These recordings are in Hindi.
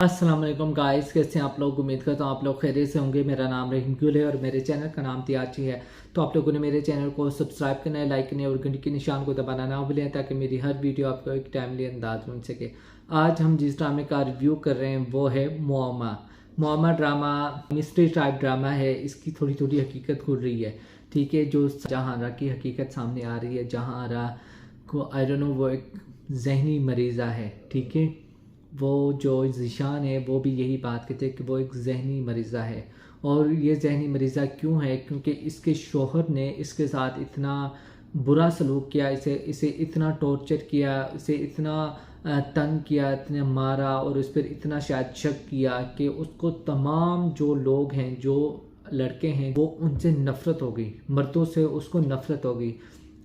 अस्सलाम वालेकुम गाइस, कैसे हैं आप लोग। उम्मीद करता हूँ आप लोग खैरियत से होंगे। मेरा नाम रहीम गुल है और मेरे चैनल का नाम तियाची है। तो आप लोगों ने मेरे चैनल को सब्सक्राइब करना है, लाइक करना है और घंटी के निशान को दबाना ना भूलें ताकि मेरी हर वीडियो आपको एक टाइमली अंदाज में मिल सके। आज हम जिस ड्रामे का रिव्यू कर रहे हैं वो है मुअम्मा। मुअम्मा ड्रामा मिस्ट्री टाइप ड्रामा है। इसकी थोड़ी थोड़ी हकीकत खुल रही है, ठीक है। जो जहांरा की हकीकत सामने आ रही है, जहांरा को आई डोंट नो वो एक जहनी मरीज़ा है, ठीक है। वो जो ज़ीशान है वो भी यही बात कहते हैं कि वो एक जहनी मरीज़ा है। और ये जहनी मरीज़ा क्यों है? क्योंकि इसके शोहर ने इसके साथ इतना बुरा सलूक किया, इसे इतना टॉर्चर किया, इसे इतना तंग किया, इतना मारा और उस पर इतना शायद शक किया कि उसको तमाम जो लोग हैं, जो लड़के हैं, वो उनसे नफ़रत हो गई। मर्दों से उसको नफ़रत हो गई।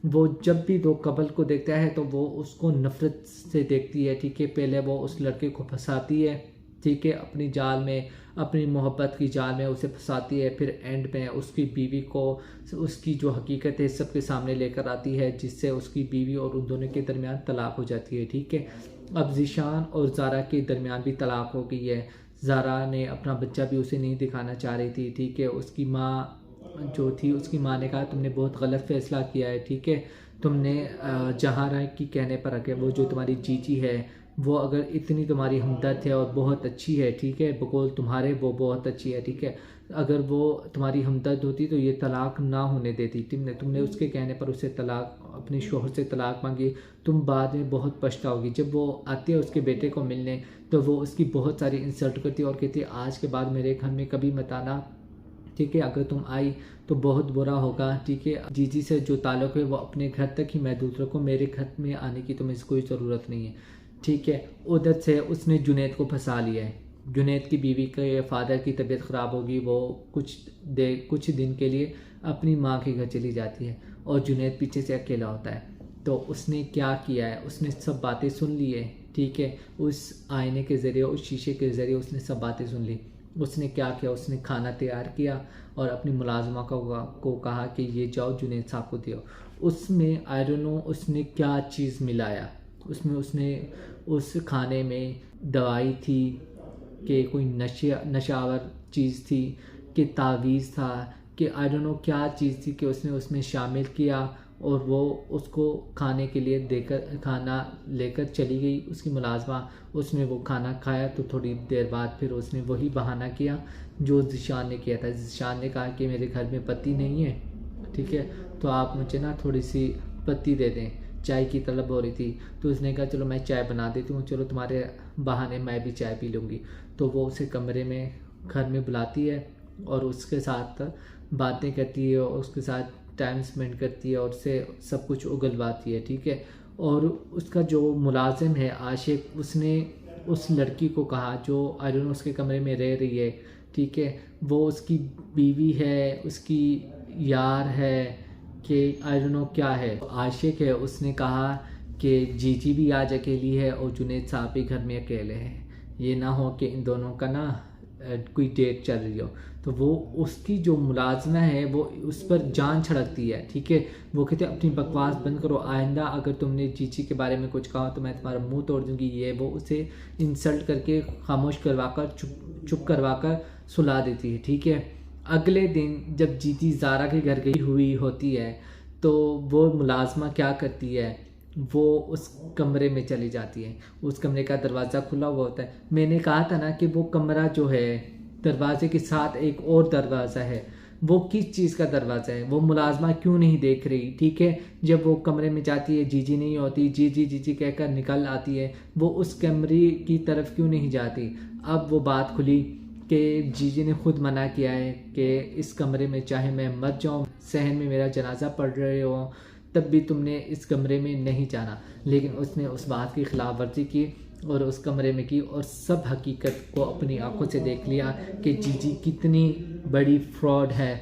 वो जब भी दो कपल को देखता है तो वो उसको नफ़रत से देखती है, ठीक है। पहले वो उस लड़के को फंसाती है, ठीक है, अपनी जाल में, अपनी मोहब्बत की जाल में उसे फंसाती है। फिर एंड में उसकी बीवी को उसकी जो हकीकत है सबके सामने लेकर आती है, जिससे उसकी बीवी और उन दोनों के दरमियान तलाक हो जाती है, ठीक है। अब ज़ीशान और ज़ारा के दरमियान भी तलाक हो गई है। ज़ारा ने अपना बच्चा भी उसे नहीं दिखाना चाह रही थी, ठीक है। उसकी माँ जो थी, उसकी माँ ने कहा तुमने बहुत गलत फैसला किया है, ठीक है। तुमने जहांरा की कहने पर रखे, वो जो तुम्हारी जीजी है वो अगर इतनी तुम्हारी हमदर्द है और बहुत अच्छी है, ठीक है, बकौल तुम्हारे वो बहुत अच्छी है, ठीक है। अगर वो तुम्हारी हमदर्द होती तो ये तलाक ना होने देती। तुमने उसके कहने पर उसे तलाक, अपने शोहर से तलाक मांगी। तुम बाद में बहुत पछताओगी। जब वो आती है उसके बेटे को मिलने तो वो उसकी बहुत सारी इंसल्ट करती है और कहती है आज के बाद मेरे घर में कभी मत आना, ठीक है। अगर तुम आई तो बहुत बुरा होगा, ठीक है। जीजी से जो ताल्लुक़ है वो अपने घर तक ही महदूद रखो, मेरे घर में आने की तुम्हें कोई ज़रूरत नहीं है, ठीक है। उधर से उसने जुनैद को फंसा लिया है। जुनैद की बीवी के फादर की तबीयत ख़राब होगी, वो कुछ दिन के लिए अपनी माँ के घर चली जाती है और जुनैद पीछे से अकेला होता है। तो उसने क्या किया है, उसने सब बातें सुन ली है, ठीक है। उस आईने के ज़रिए, उस शीशे के ज़रिए उसने सब बातें सुन ली। उसने क्या किया, उसने खाना तैयार किया और अपनी मुलाजमा को कहा कि ये जाओ जुनैद साहब को दियो। उसमें आई डोंट नो उसने क्या चीज़ मिलाया। उसने उस खाने में दवाई थी कि कोई नशावर चीज़ थी कि तावीज़ था कि आई डोंट नो क्या चीज़ थी कि उसने उसमें शामिल किया और वो उसको खाने के लिए देकर खाना लेकर चली गई उसकी मुलाजमा। उसने वो खाना खाया तो थोड़ी देर बाद फिर उसने वही बहाना किया जो ज़ीशान ने किया था। ज़ीशान ने कहा कि मेरे घर में पत्ती नहीं है, ठीक है, तो आप मुझे ना थोड़ी सी पत्ती दे दें, चाय की तलब हो रही थी। तो उसने कहा चलो मैं चाय बना देती हूँ, चलो तुम्हारे बहाने मैं भी चाय पी लूँगी। तो वो उसे कमरे में, घर में बुलाती है और उसके साथ बातें करती है और उसके साथ टाइम स्पेंड करती है और उससे सब कुछ उगलवाती है, ठीक है। और उसका जो मुलाजिम है आशिक, उसने उस लड़की को कहा जो आई डोंट नो उसके कमरे में रह रही है, ठीक है, वो उसकी बीवी है, उसकी यार है कि आई डोंट नो क्या है, आशिक है। उसने कहा कि जीजी भी आज अकेली है और जुनैद साहब भी घर में अकेले हैं, ये ना हो कि इन दोनों का ना कोई डेट चल रही हो। तो वो उसकी जो मुलाजमा है वो उस पर जान छिड़कती है, ठीक है। वो कहते अपनी बकवास बंद करो, आइंदा अगर तुमने जीजी के बारे में कुछ कहा तो मैं तुम्हारा मुंह तोड़ दूंगी। ये वो उसे इंसल्ट करके खामोश करवाकर चुप करवाकर सुला देती है, ठीक है। अगले दिन जब जीजी ज़ारा के घर गई हुई होती है तो वो मुलाजमा क्या करती है, वो उस कमरे में चली जाती है। उस कमरे का दरवाज़ा खुला हुआ होता है। मैंने कहा था ना कि वो कमरा जो है दरवाजे के साथ एक और दरवाज़ा है। वो किस चीज़ का दरवाज़ा है, वो मुलाजमा क्यों नहीं देख रही, ठीक है। जब वो कमरे में जाती है जीजी नहीं होती, जीजी जीजी कहकर निकल आती है, वो उस कमरे की तरफ क्यों नहीं जाती। अब वो बात खुली कि जीजी ने खुद मना किया है कि इस कमरे में चाहे मैं मर जाऊँ, सहन में मेरा जनाजा पढ़ रहे हो, तब भी तुमने इस कमरे में नहीं जाना। लेकिन उसने उस बात की खिलाफ वर्जी की और उस कमरे में की और सब हकीकत को अपनी आंखों से देख लिया कि जीजी कितनी बड़ी फ्रॉड है,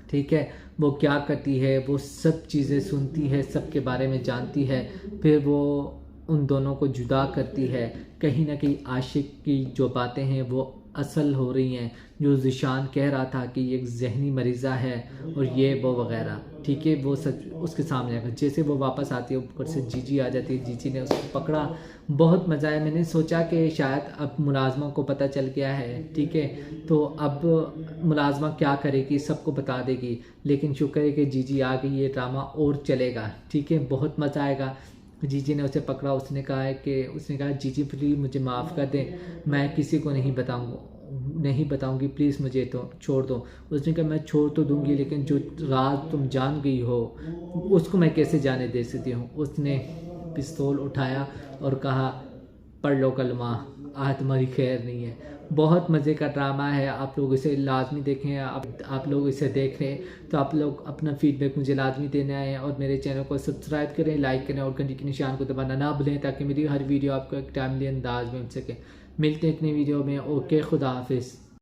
ठीक है। वो क्या करती है, वो सब चीज़ें सुनती है, सब के बारे में जानती है, फिर वो उन दोनों को जुदा करती है। कहीं ना कहीं आशिक की जो बातें हैं वो असल हो रही हैं, जो ज़ीशान कह रहा था कि ये एक जहनी मरीज़ा है और ये वो वगैरह। ठीक है, वो सच उसके सामने आएगा। जैसे वो वापस आती है ऊपर से जीजी आ जाती है, जीजी ने उसको पकड़ा, बहुत मज़ा आया। मैंने सोचा कि शायद अब मुलाजमा को पता चल गया है, ठीक है, तो अब मुलाजमा क्या करेगी, सबको बता देगी, लेकिन शुक्र है कि जीजी आ गई, ये ड्रामा और चलेगा, ठीक है, बहुत मज़ा आएगा। जीजी ने उसे पकड़ा, उसने कहा जीजी प्लीज़ मुझे माफ़ कर दें, मैं किसी को नहीं बताऊंगी, प्लीज़ मुझे तो छोड़ दो। उसने कहा मैं छोड़ तो दूंगी, लेकिन जो राज तुम जान गई हो उसको मैं कैसे जाने दे सकती हूँ। उसने पिस्तौल उठाया और कहा पढ़ लो कलमा, आज तुम्हारी खैर नहीं है। बहुत मज़े का ड्रामा है, आप लोग इसे लाजमी देखें। आप लोग इसे देख रहे हैं तो आप लोग अपना फीडबैक मुझे लाजमी देना है, और मेरे चैनल को सब्सक्राइब करें, लाइक करें और घंटी के निशान को दबाना ना भूलें, ताकि मेरी हर वीडियो आपको एक टाइमली अंदाज में मिल सके। मिलते हैं एक नई वीडियो में। ओके, खुदा हाफिज़।